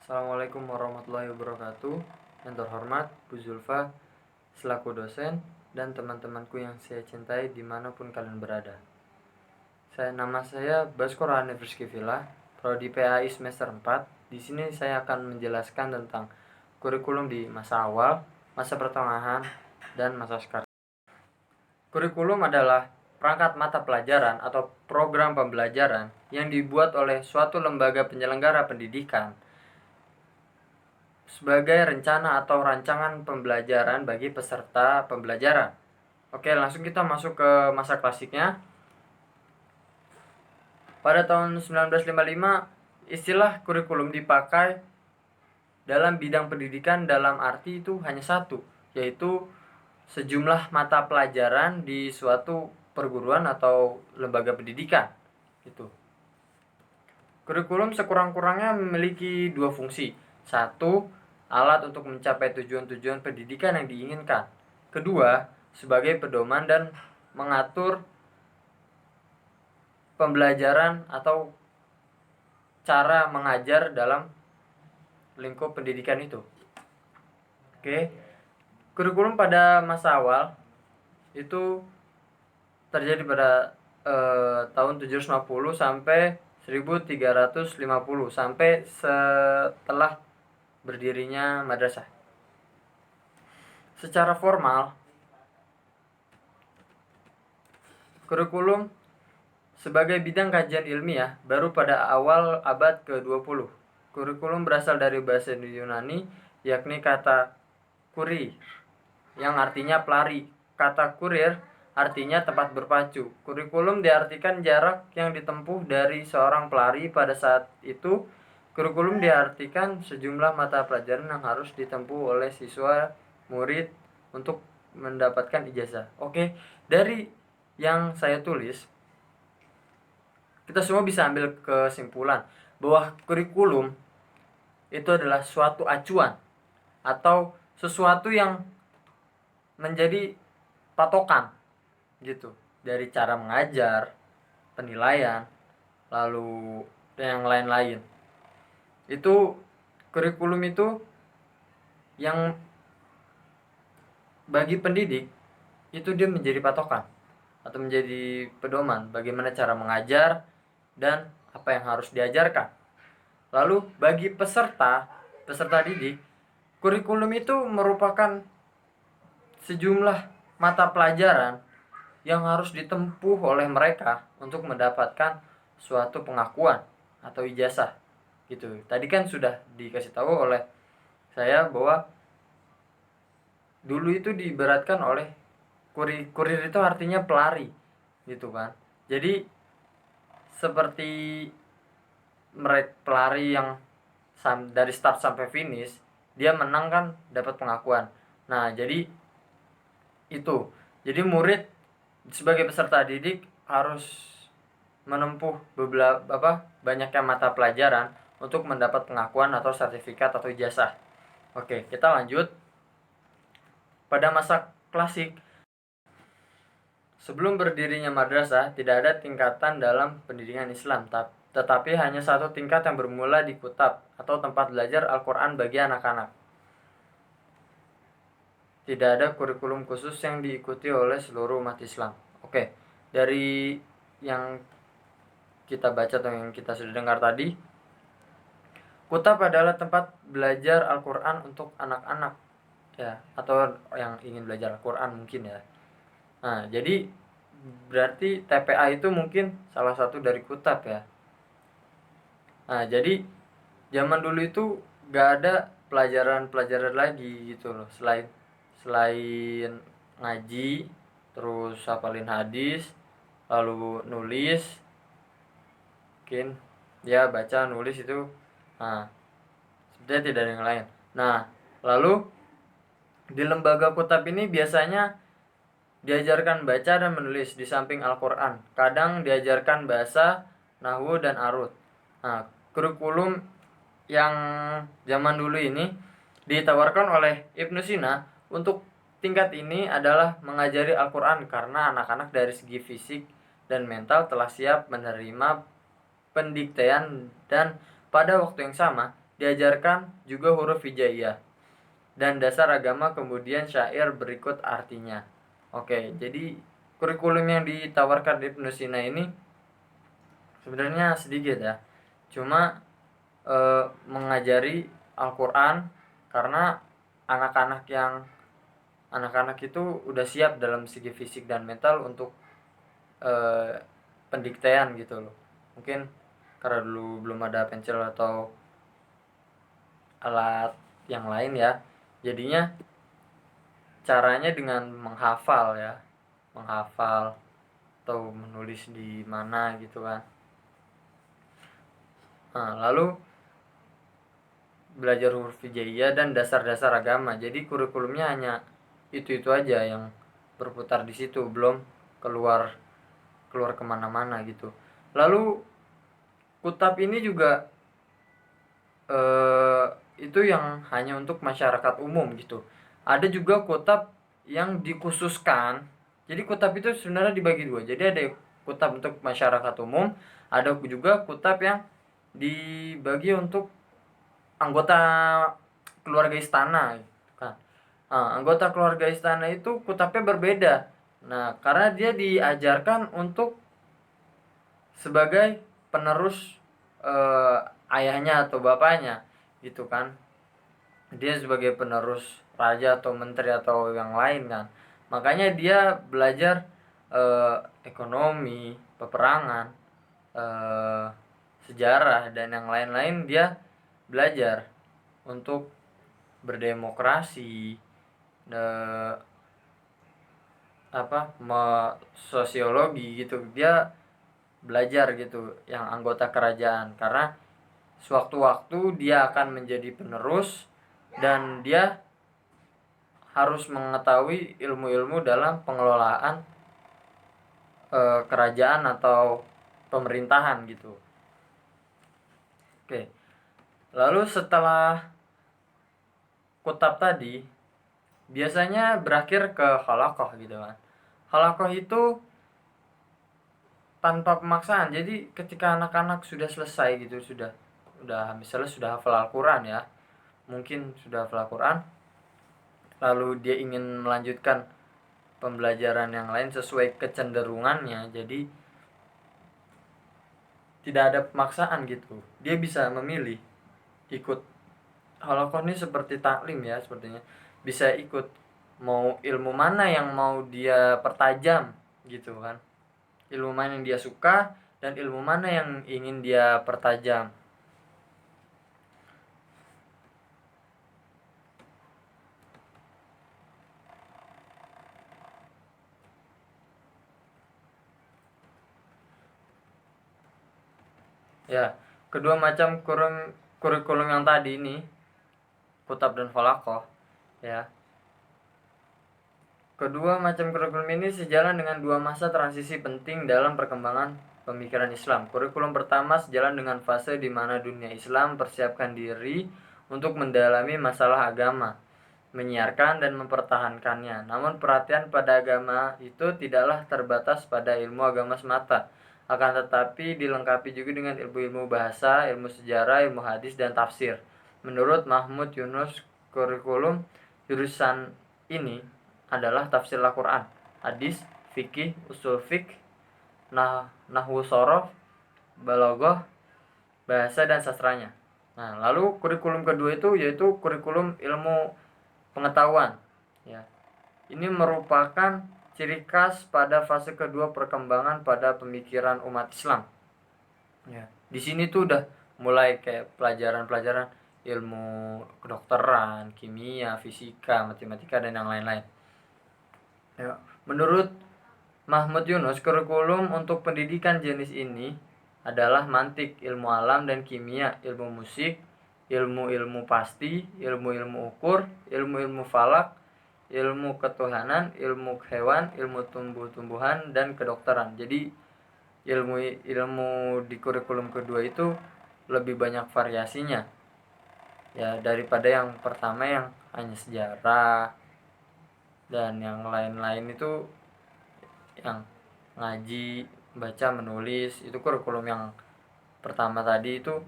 Assalamualaikum warahmatullahi wabarakatuh. Yang terhormat Bu Zulfa selaku dosen dan teman-temanku yang saya cintai dimanapun kalian berada. Nama saya Baskoro Hanif Rizky Villa, Prodi PAI semester 4. Di sini saya akan menjelaskan tentang kurikulum di masa awal, masa pertengahan, dan masa sekarang. Kurikulum adalah perangkat mata pelajaran atau program pembelajaran yang dibuat oleh suatu lembaga penyelenggara pendidikan sebagai rencana atau rancangan pembelajaran bagi peserta pembelajaran. Oke, langsung kita masuk ke masa klasiknya. Pada tahun 1955, istilah kurikulum dipakai dalam bidang pendidikan dalam arti itu hanya satu, yaitu sejumlah mata pelajaran di suatu perguruan atau lembaga pendidikan. Gitu. Kurikulum sekurang-kurangnya memiliki dua fungsi. Satu, alat untuk mencapai tujuan-tujuan pendidikan yang diinginkan. Kedua, sebagai pedoman dan mengatur pembelajaran atau cara mengajar dalam lingkup pendidikan itu. Oke. Kurikulum pada masa awal itu terjadi pada tahun 750 sampai 1350 sampai setelah berdirinya madrasah. Secara formal, kurikulum sebagai bidang kajian ilmiah baru pada awal abad ke-20. Kurikulum berasal dari bahasa Yunani, yakni kata kurir, yang artinya pelari. Kata kurir artinya tempat berpacu. Kurikulum diartikan jarak yang ditempuh dari seorang pelari pada saat itu. Kurikulum diartikan sejumlah mata pelajaran yang harus ditempuh oleh siswa murid untuk mendapatkan ijazah. Oke, dari yang saya tulis, kita semua bisa ambil kesimpulan bahwa kurikulum itu adalah suatu acuan atau sesuatu yang menjadi patokan gitu dari cara mengajar, penilaian, lalu yang lain-lain. Itu kurikulum itu yang bagi pendidik itu dia menjadi patokan atau menjadi pedoman bagaimana cara mengajar dan apa yang harus diajarkan. Lalu bagi peserta didik, kurikulum itu merupakan sejumlah mata pelajaran yang harus ditempuh oleh mereka untuk mendapatkan suatu pengakuan atau ijazah gitu. Tadi kan sudah dikasih tahu oleh saya bahwa dulu itu diibaratkan oleh kurir itu artinya pelari gitu kan. Jadi seperti mereka pelari yang dari start sampai finish dia menang kan dapat pengakuan. Nah, jadi itu. Jadi murid sebagai peserta didik harus menempuh banyaknya mata pelajaran untuk mendapat pengakuan atau sertifikat atau ijazah. Oke, kita lanjut. Pada masa klasik, sebelum berdirinya madrasah, tidak ada tingkatan dalam pendidikan Islam, tetapi hanya satu tingkat yang bermula di kutab atau tempat belajar Al-Quran bagi anak-anak. Tidak ada kurikulum khusus yang diikuti oleh seluruh umat Islam. Oke, dari yang kita baca atau yang kita sudah dengar tadi, kutab adalah tempat belajar Al-Quran untuk anak-anak ya, atau yang ingin belajar Al-Quran mungkin ya. Nah, jadi berarti TPA itu mungkin salah satu dari kutab ya. Nah, jadi zaman dulu itu gak ada pelajaran-pelajaran lagi gitu loh, selain ngaji, terus hafalin hadis, lalu nulis, mungkin ya baca nulis itu. Nah, sebenarnya tidak ada yang lain. Nah, lalu di lembaga kutab ini biasanya diajarkan baca dan menulis di samping Al-Quran. Kadang diajarkan bahasa, nahwu, dan arut. Nah, kurikulum yang zaman dulu ini ditawarkan oleh Ibnu Sina untuk tingkat ini adalah mengajari Al-Quran karena anak-anak dari segi fisik dan mental telah siap menerima pendikteian dan pada waktu yang sama diajarkan juga huruf hijaiyah. Dan dasar agama kemudian syair berikut artinya. Oke, jadi kurikulum yang ditawarkan di Ibnu Sina ini sebenarnya sedikit ya. Cuma mengajari Al-Quran, karena anak-anak itu udah siap dalam segi fisik dan mental untuk pendikteian gitu loh. Mungkin karena dulu belum ada pensil atau alat yang lain ya, jadinya caranya dengan menghafal ya, menghafal atau menulis di mana gitu kan. Nah, lalu belajar huruf hijaiyah dan dasar-dasar agama. Jadi kurikulumnya hanya itu aja yang berputar di situ, belum keluar kemana-mana gitu. Lalu kutab ini juga itu yang hanya untuk masyarakat umum gitu. Ada juga kutab yang dikhususkan. Jadi kutab itu sebenarnya dibagi dua. Jadi ada kutab untuk masyarakat umum, ada juga kutab yang dibagi untuk anggota keluarga istana kan. Nah, anggota keluarga istana itu kutabnya berbeda. Nah, karena dia diajarkan untuk sebagai penerus ayahnya atau bapaknya gitu kan. Dia sebagai penerus raja atau menteri atau yang lain kan. Makanya dia belajar ekonomi, peperangan, sejarah dan yang lain-lain. Dia belajar untuk berdemokrasi, sosiologi gitu. Dia belajar gitu yang anggota kerajaan, karena sewaktu-waktu dia akan menjadi penerus dan dia harus mengetahui ilmu-ilmu dalam pengelolaan kerajaan atau pemerintahan gitu. Oke. Lalu setelah kutab tadi biasanya berakhir ke halaqah gitu kan. Halaqah itu tanpa pemaksaan. Jadi ketika anak-anak sudah selesai gitu, sudah misalnya sudah hafal Al-Quran ya, mungkin sudah hafal Al-Quran, lalu dia ingin melanjutkan pembelajaran yang lain sesuai kecenderungannya, jadi tidak ada pemaksaan gitu. Dia bisa memilih ikut halaqah ini seperti taklim ya, sepertinya bisa ikut mau ilmu mana yang mau dia pertajam gitu kan, ilmu mana yang dia suka dan ilmu mana yang ingin dia pertajam. Ya, kedua macam kurikulum yang tadi ini, kutab dan halaqah ya, kedua macam kurikulum ini sejalan dengan dua masa transisi penting dalam perkembangan pemikiran Islam. Kurikulum pertama sejalan dengan fase di mana dunia Islam persiapkan diri untuk mendalami masalah agama, menyiarkan dan mempertahankannya. Namun perhatian pada agama itu tidaklah terbatas pada ilmu agama semata, akan tetapi dilengkapi juga dengan ilmu-ilmu bahasa, ilmu sejarah, ilmu hadis, dan tafsir. Menurut Mahmud Yunus, kurikulum jurusan ini adalah tafsir Al-Quran, hadis, fikih, usul fik, nahwu sorof, balaghah, bahasa dan sastranya. Nah, lalu kurikulum kedua itu yaitu kurikulum ilmu pengetahuan ya. Ini merupakan ciri khas pada fase kedua perkembangan pada pemikiran umat Islam ya. Di sini tuh udah mulai kayak pelajaran-pelajaran ilmu kedokteran, kimia, fisika, matematika, dan yang lain-lain ya. Menurut Mahmud Yunus, kurikulum untuk pendidikan jenis ini adalah mantik, ilmu alam dan kimia, ilmu musik, ilmu-ilmu pasti, ilmu-ilmu ukur, ilmu-ilmu falak, ilmu ketuhanan, ilmu hewan, ilmu tumbuh-tumbuhan, dan kedokteran. Jadi ilmu di kurikulum kedua itu lebih banyak variasinya ya, daripada yang pertama yang hanya sejarah dan yang lain-lain itu, yang ngaji, baca, menulis. Itu kurikulum yang pertama tadi itu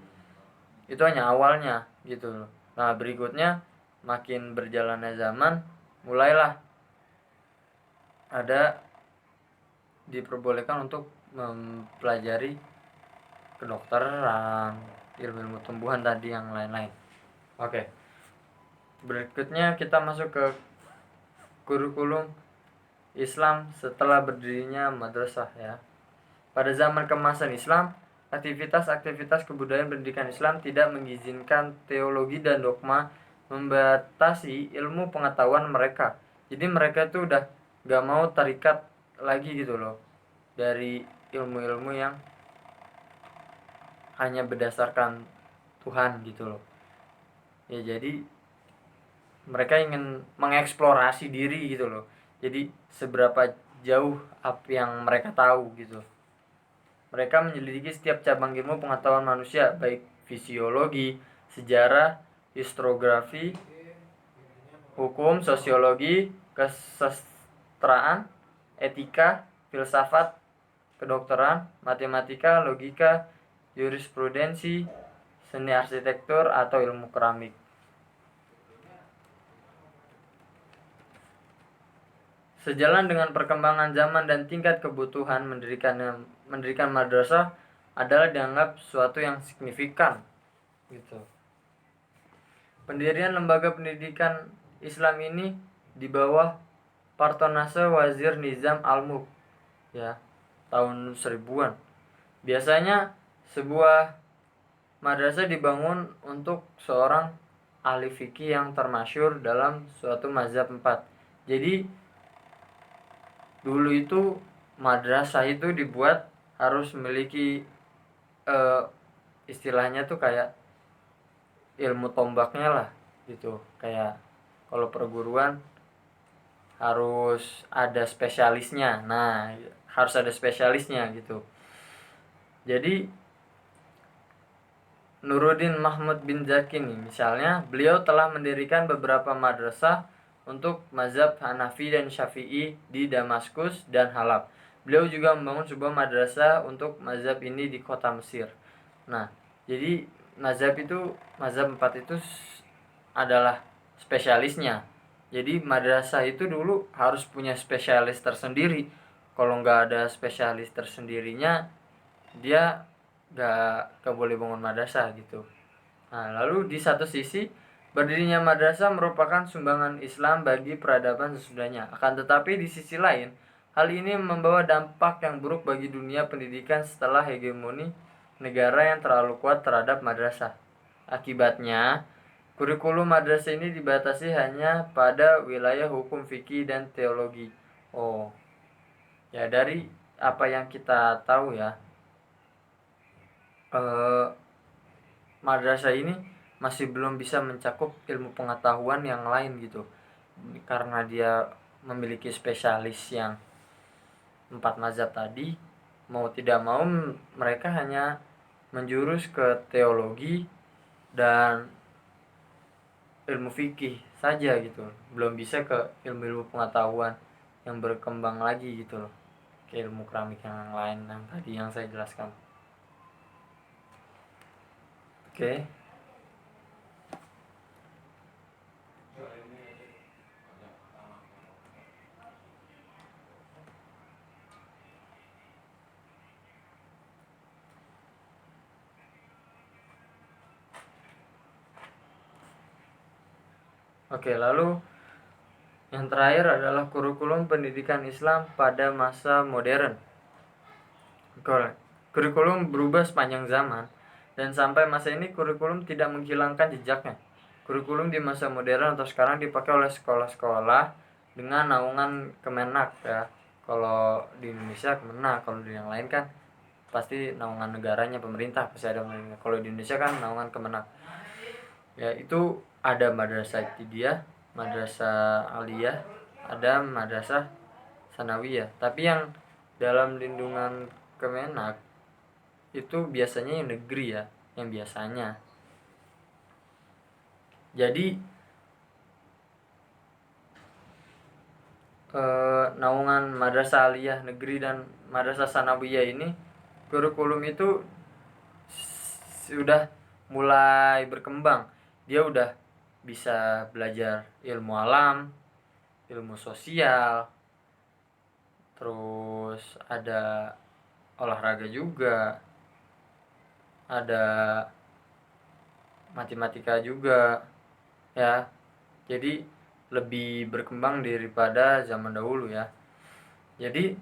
Itu hanya awalnya gitu loh. Nah, berikutnya makin berjalannya zaman, mulailah ada diperbolehkan untuk mempelajari kedokteran, ilmu tumbuhan tadi yang lain-lain. Oke. Berikutnya kita masuk ke kurikulum Islam setelah berdirinya madrasah ya. Pada zaman keemasan Islam, aktivitas-aktivitas kebudayaan pendidikan Islam tidak mengizinkan teologi dan dogma membatasi ilmu pengetahuan mereka. Jadi mereka tuh udah gak mau terikat lagi gitu loh dari ilmu-ilmu yang hanya berdasarkan Tuhan gitu loh. Ya jadi mereka ingin mengeksplorasi diri gitu loh. Jadi seberapa jauh apa yang mereka tahu gitu. Mereka menyelidiki setiap cabang ilmu pengetahuan manusia, baik fisiologi, sejarah, historiografi, hukum, sosiologi, kesastraan, etika, filsafat, kedokteran, matematika, logika, jurisprudensi, seni arsitektur, atau ilmu keramik. Sejalan dengan perkembangan zaman dan tingkat kebutuhan, mendirikan madrasah adalah dianggap suatu yang signifikan gitu. Pendirian lembaga pendidikan Islam ini di bawah Partonase Wazir Nizam Al-Mulk ya, tahun 1000-an. Biasanya sebuah madrasah dibangun untuk seorang ahli fikih yang termasyhur dalam suatu mazhab 4. Jadi dulu itu madrasah itu dibuat harus memiliki istilahnya tuh kayak ilmu tombaknya lah gitu. Kayak kalau perguruan harus ada spesialisnya. Nah, harus ada spesialisnya gitu. Jadi Nuruddin Mahmud bin Zaki nih, misalnya beliau telah mendirikan beberapa madrasah untuk mazhab Hanafi dan Syafi'i di Damaskus dan Halab. Beliau juga membangun sebuah madrasah untuk mazhab ini di kota Mesir. Nah, jadi mazhab 4 itu adalah spesialisnya. Jadi madrasah itu dulu harus punya spesialis tersendiri. Kalau nggak ada spesialis tersendirinya, dia gak boleh bangun madrasah gitu. Nah, lalu di satu sisi berdirinya madrasah merupakan sumbangan Islam bagi peradaban sesudahnya. Akan tetapi di sisi lain, hal ini membawa dampak yang buruk bagi dunia pendidikan setelah hegemoni negara yang terlalu kuat terhadap madrasah. Akibatnya, kurikulum madrasah ini dibatasi hanya pada wilayah hukum fikih dan teologi. Oh, ya dari apa yang kita tahu ya, madrasah ini masih belum bisa mencakup ilmu pengetahuan yang lain gitu, karena dia memiliki spesialis yang 4 mazhab tadi. Mau tidak mau mereka hanya menjurus ke teologi dan ilmu fikih saja gitu, belum bisa ke ilmu-ilmu pengetahuan yang berkembang lagi gitu loh, ke ilmu keramik yang lain yang tadi yang saya jelaskan. Oke. Oke, lalu yang terakhir adalah kurikulum pendidikan Islam pada masa modern. Kurikulum berubah sepanjang zaman dan sampai masa ini kurikulum tidak menghilangkan jejaknya. Kurikulum di masa modern atau sekarang dipakai oleh sekolah-sekolah dengan naungan Kemenak ya. Kalau di Indonesia Kemenak, kalau di yang lain kan pasti naungan negaranya, pemerintah pasti ada pemerintah. Kalau di Indonesia kan naungan Kemenak. Ya itu ada madrasah ibtidaiyah, madrasah aliyah, ada madrasah sanawiyah. Tapi yang dalam lindungan Kemenak itu biasanya yang negeri ya, yang biasanya. Jadi naungan madrasah aliyah negeri dan madrasah sanawiyah ini kurikulum itu sudah mulai berkembang. Dia udah bisa belajar ilmu alam, ilmu sosial, terus ada olahraga juga, ada matematika juga ya. Jadi lebih berkembang daripada zaman dahulu ya. Jadi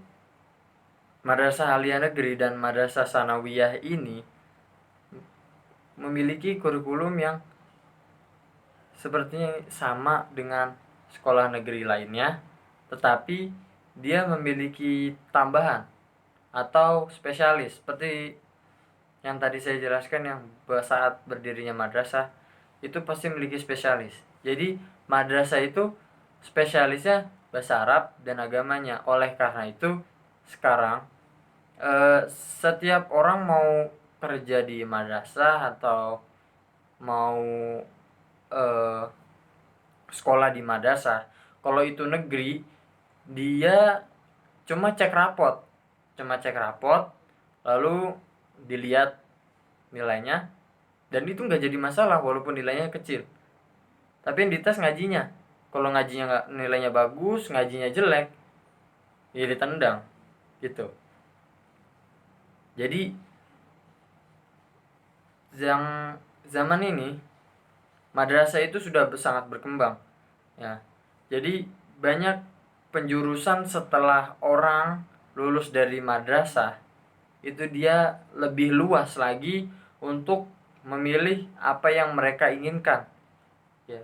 Madrasah Aliyah Negeri dan Madrasah Sanawiyah ini memiliki kurikulum yang sepertinya sama dengan sekolah negeri lainnya, tetapi dia memiliki tambahan atau spesialis seperti yang tadi saya jelaskan, yang saat berdirinya madrasah itu pasti memiliki spesialis. Jadi madrasah itu spesialisnya bahasa Arab dan agamanya. Oleh karena itu sekarang setiap orang mau kerja di madrasah atau mau sekolah di madrasah, kalau itu negeri, dia cuma cek rapot lalu dilihat nilainya, dan itu nggak jadi masalah walaupun nilainya kecil. Tapi yang dites ngajinya. Kalau ngajinya nggak, nilainya bagus, ngajinya jelek, ya ditendang gitu. Jadi yang zaman ini madrasah itu sudah sangat berkembang ya. Jadi banyak penjurusan setelah orang lulus dari madrasah itu dia lebih luas lagi untuk memilih apa yang mereka inginkan ya.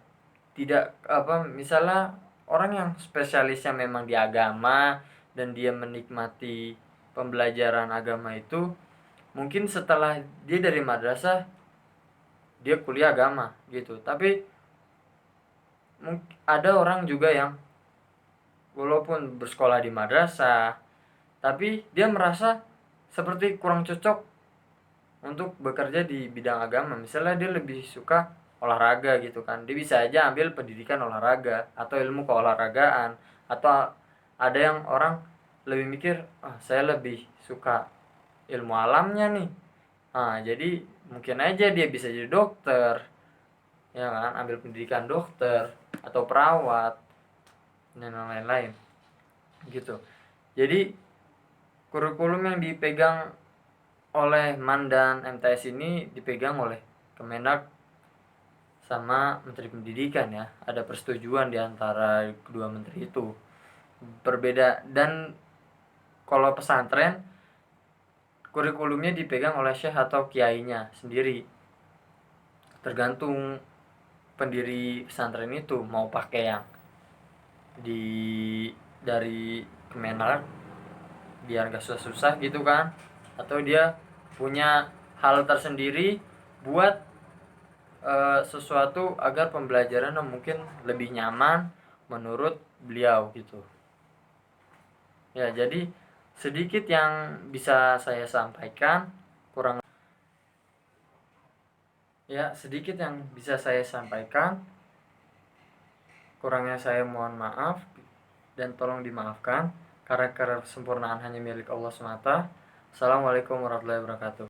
Tidak misalnya orang yang spesialisnya memang di agama dan dia menikmati pembelajaran agama itu, mungkin setelah dia dari madrasah dia kuliah agama gitu. Tapi ada orang juga yang walaupun bersekolah di madrasah tapi dia merasa seperti kurang cocok untuk bekerja di bidang agama. Misalnya dia lebih suka olahraga gitu kan, dia bisa aja ambil pendidikan olahraga atau ilmu keolahragaan. Atau ada yang orang lebih mikir, saya lebih suka ilmu alamnya nih, jadi mungkin aja dia bisa jadi dokter ya kan, ambil pendidikan dokter atau perawat dan lain-lain gitu. Jadi kurikulum yang dipegang oleh MAN dan MTS ini dipegang oleh Kemenak sama Menteri Pendidikan ya. Ada persetujuan di antara kedua menteri itu. Berbeda. Dan kalau pesantren, kurikulumnya dipegang oleh syekh atau kiainya sendiri. Tergantung pendiri pesantren itu mau pakai yang dari Kemenak biar gak susah-susah gitu kan, atau dia punya hal tersendiri buat sesuatu agar pembelajaran mungkin lebih nyaman menurut beliau gitu ya. Jadi sedikit yang bisa saya sampaikan, kurangnya saya mohon maaf dan tolong dimaafkan, karena kesempurnaan hanya milik Allah semata. Assalamualaikum warahmatullahi wabarakatuh.